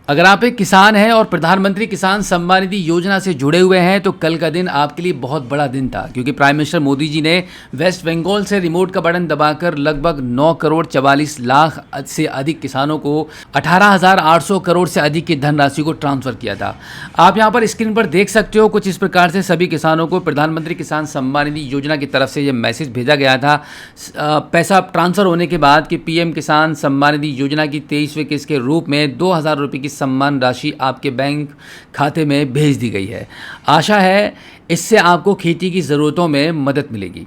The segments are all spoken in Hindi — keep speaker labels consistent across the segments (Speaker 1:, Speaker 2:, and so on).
Speaker 1: अगर आप एक किसान हैं और प्रधानमंत्री किसान सम्मान निधि योजना से जुड़े हुए हैं तो कल का दिन आपके लिए बहुत बड़ा दिन था, क्योंकि प्राइम मिनिस्टर मोदी जी ने वेस्ट बंगाल से रिमोट का बटन दबाकर लगभग 9 करोड़ 44 लाख से अधिक किसानों को 18,800 करोड़ से अधिक की धनराशि को ट्रांसफर किया था। आप यहां पर स्क्रीन पर देख सकते हो, कुछ इस प्रकार से सभी किसानों को प्रधानमंत्री किसान सम्मान निधि योजना की तरफ से यह मैसेज भेजा गया था पैसा ट्रांसफर होने के बाद कि पीएम किसान सम्मान निधि योजना की 23वीं किस्त के रूप में 2,000 रुपये की सम्मान राशि आपके बैंक खाते में भेज दी गई है। आशा है इससे आपको खेती की ज़रूरतों में मदद मिलेगी।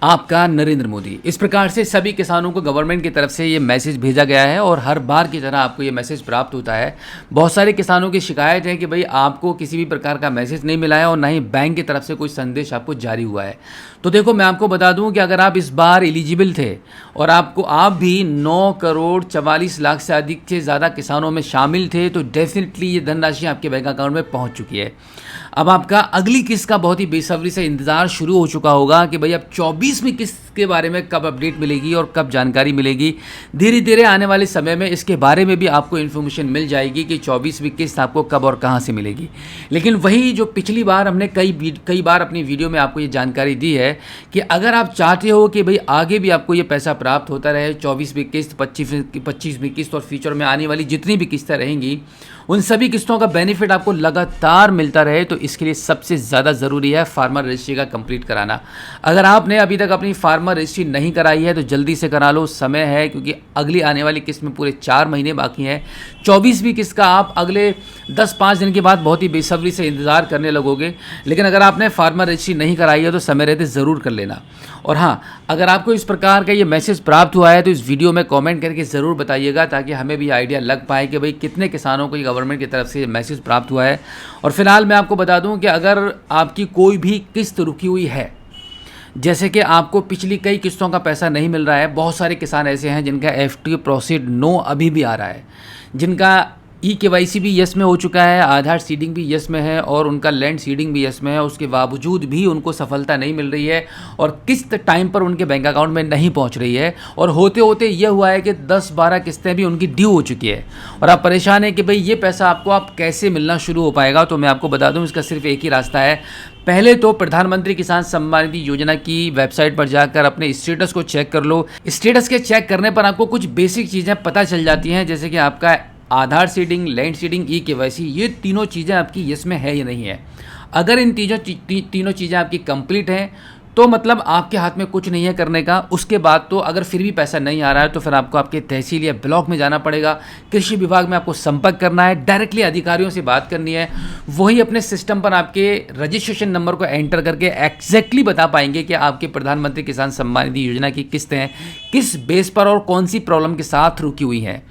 Speaker 1: आपका नरेंद्र मोदी। इस प्रकार से सभी किसानों को गवर्नमेंट की तरफ से ये मैसेज भेजा गया है और हर बार की तरह आपको ये मैसेज प्राप्त होता है। बहुत सारे किसानों की शिकायत है कि भाई आपको किसी भी प्रकार का मैसेज नहीं मिला है और ना ही बैंक की तरफ से कोई संदेश आपको जारी हुआ है। तो देखो, मैं आपको बता दूं कि अगर आप इस बार एलिजिबल थे और आप भी 9 करोड़ 44 लाख से अधिक से ज़्यादा किसानों में शामिल थे तो डेफिनेटली ये धनराशि आपके बैंक अकाउंट में पहुँच चुकी है। अब आपका अगली किस्त का बहुत ही बेसब्री से इंतजार शुरू हो चुका होगा कि भाई अब 24वीं किस्त के बारे में कब अपडेट मिलेगी और कब जानकारी मिलेगी। धीरे धीरे आने वाले समय में इसके बारे में भी आपको इन्फॉर्मेशन मिल जाएगी कि 24वीं किस्त आपको कब और कहां से मिलेगी। लेकिन वही जो पिछली बार हमने कई बार अपनी वीडियो में आपको ये जानकारी दी है कि अगर आप चाहते हो कि भाई आगे भी आपको ये पैसा प्राप्त होता रहे, 24वीं किस्त, 25वीं किस्त और फ्यूचर में आने वाली जितनी भी किस्तें रहेंगी उन सभी किस्तों का बेनिफिट आपको लगातार मिलता रहे, तो इसके लिए सबसे ज़्यादा ज़रूरी है फार्मर रजिस्ट्री का कंप्लीट कराना। अगर आपने अभी तक अपनी फार्मर रजिस्ट्री नहीं कराई है तो जल्दी से करा लो, समय है, क्योंकि अगली आने वाली किस्त में पूरे 4 महीने बाकी हैं। 24वीं किस्त का आप अगले 10-5 दिन के बाद बहुत ही बेसब्री से इंतज़ार करने लगोगे। लेकिन अगर आपने फार्मर रजिस्ट्री नहीं कराई है तो समय रहते ज़रूर कर लेना। और हाँ, अगर आपको इस प्रकार का ये मैसेज प्राप्त हुआ है तो इस वीडियो में कमेंट करके ज़रूर बताइएगा, ताकि हमें भी आइडिया लग पाए कि भाई कितने किसानों को गवर्नमेंट की तरफ से मैसेज प्राप्त हुआ है। और फिलहाल मैं आपको बता दूं कि अगर आपकी कोई भी किस्त रुकी हुई है, जैसे कि आपको पिछली कई किस्तों का पैसा नहीं मिल रहा है, बहुत सारे किसान ऐसे हैं जिनका एफटी प्रोसीड नो अभी भी आ रहा है, जिनका KYC भी यस में हो चुका है, आधार सीडिंग भी यस में है और उनका लैंड सीडिंग भी यस में है, उसके बावजूद भी उनको सफलता नहीं मिल रही है और किस्त टाइम पर उनके बैंक अकाउंट में नहीं पहुंच रही है। और होते होते यह हुआ है कि 10-12 किस्तें भी उनकी ड्यू हो चुकी है और आप परेशान हैं कि भाई ये पैसा आपको आप कैसे मिलना शुरू हो पाएगा। तो मैं आपको बता दूँ, इसका सिर्फ एक ही रास्ता है। पहले तो प्रधानमंत्री किसान सम्मान निधि योजना की वेबसाइट पर जाकर अपने स्टेटस को चेक कर लो। स्टेटस के चेक करने पर आपको कुछ बेसिक चीज़ें पता चल जाती हैं, जैसे कि आपका आधार सीडिंग, लैंड सीडिंग, KYC, ये तीनों चीज़ें आपकी यस में है या नहीं है। अगर इन तीनों चीज़ें आपकी कंप्लीट हैं तो मतलब आपके हाथ में कुछ नहीं है करने का। उसके बाद तो अगर फिर भी पैसा नहीं आ रहा है तो फिर आपको आपके तहसील या ब्लॉक में जाना पड़ेगा, कृषि विभाग में आपको संपर्क करना है, डायरेक्टली अधिकारियों से बात करनी है। वही अपने सिस्टम पर आपके रजिस्ट्रेशन नंबर को एंटर करके एग्जैक्टली बता पाएंगे कि आपके प्रधानमंत्री किसान सम्मान निधि योजना की किस्तें किस बेस पर और कौन सी प्रॉब्लम के साथ रुकी हुई हैं।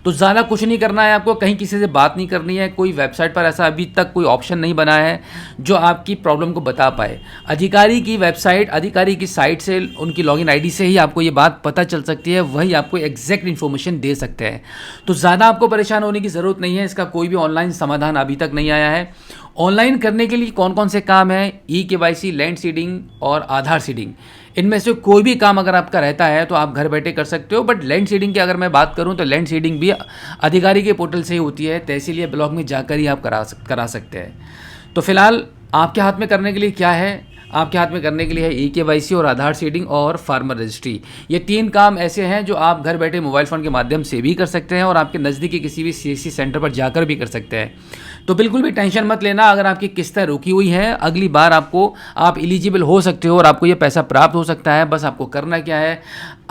Speaker 1: तो ज़्यादा कुछ नहीं करना है आपको, कहीं किसी से बात नहीं करनी है, कोई वेबसाइट पर ऐसा अभी तक कोई ऑप्शन नहीं बना है जो आपकी प्रॉब्लम को बता पाए। अधिकारी की वेबसाइट, अधिकारी की साइट से, उनकी लॉगिन आईडी से ही आपको ये बात पता चल सकती है, वही आपको एग्जैक्ट इन्फॉर्मेशन दे सकते हैं। तो ज़्यादा आपको परेशान होने की ज़रूरत नहीं है, इसका कोई भी ऑनलाइन समाधान अभी तक नहीं आया है। ऑनलाइन करने के लिए कौन कौन से काम है, KYC, लैंड सीडिंग और आधार सीडिंग, इनमें से कोई भी काम अगर आपका रहता है तो आप घर बैठे कर सकते हो। बट लैंड सीडिंग की अगर मैं बात करूं तो लैंड सीडिंग भी अधिकारी के पोर्टल से ही होती है, तहसील या ब्लॉक में जाकर ही आप करा सकते हैं। तो फिलहाल आपके हाथ में करने के लिए क्या है, आपके हाथ में करने के लिए है KYC और आधार सीडिंग और फार्मर रजिस्ट्री। ये 3 काम ऐसे हैं जो आप घर बैठे मोबाइल फ़ोन के माध्यम से भी कर सकते हैं और आपके नज़दीकी किसी भी CSC सेंटर पर जाकर भी कर सकते हैं। तो बिल्कुल भी टेंशन मत लेना अगर आपकी किस्तें रुकी हुई हैं, अगली बार आप एलिजिबल हो सकते हो और आपको ये पैसा प्राप्त हो सकता है। बस आपको करना क्या है,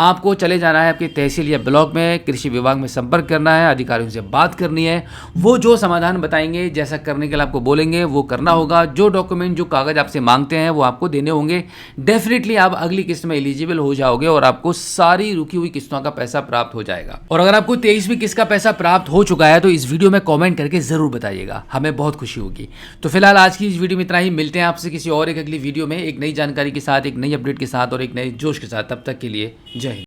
Speaker 1: आपको चले जाना है आपकी तहसील या ब्लॉक में, कृषि विभाग में संपर्क करना है, अधिकारियों से बात करनी है, वो जो समाधान बताएंगे, जैसा करने के लिए आपको बोलेंगे वो करना होगा। जो डॉक्यूमेंट, जो कागज़ आपसे मांगते हैं वो आपको देने होंगे। डेफिनेटली आप अगली किस्त में एलिजिबल हो जाओगे और आपको सारी रुकी हुई किस्तों का पैसा प्राप्त हो जाएगा। और अगर आपको 23वीं किस्त का पैसा प्राप्त हो चुका है तो इस वीडियो में कमेंट करके ज़रूर बताइएगा, हमें बहुत खुशी होगी। तो फिलहाल आज की इस वीडियो में इतना ही, मिलते हैं आपसे किसी और एक अगली वीडियो में एक नई जानकारी के साथ, एक नई अपडेट के साथ और एक नए जोश के साथ। तब तक के लिए जय हिंद।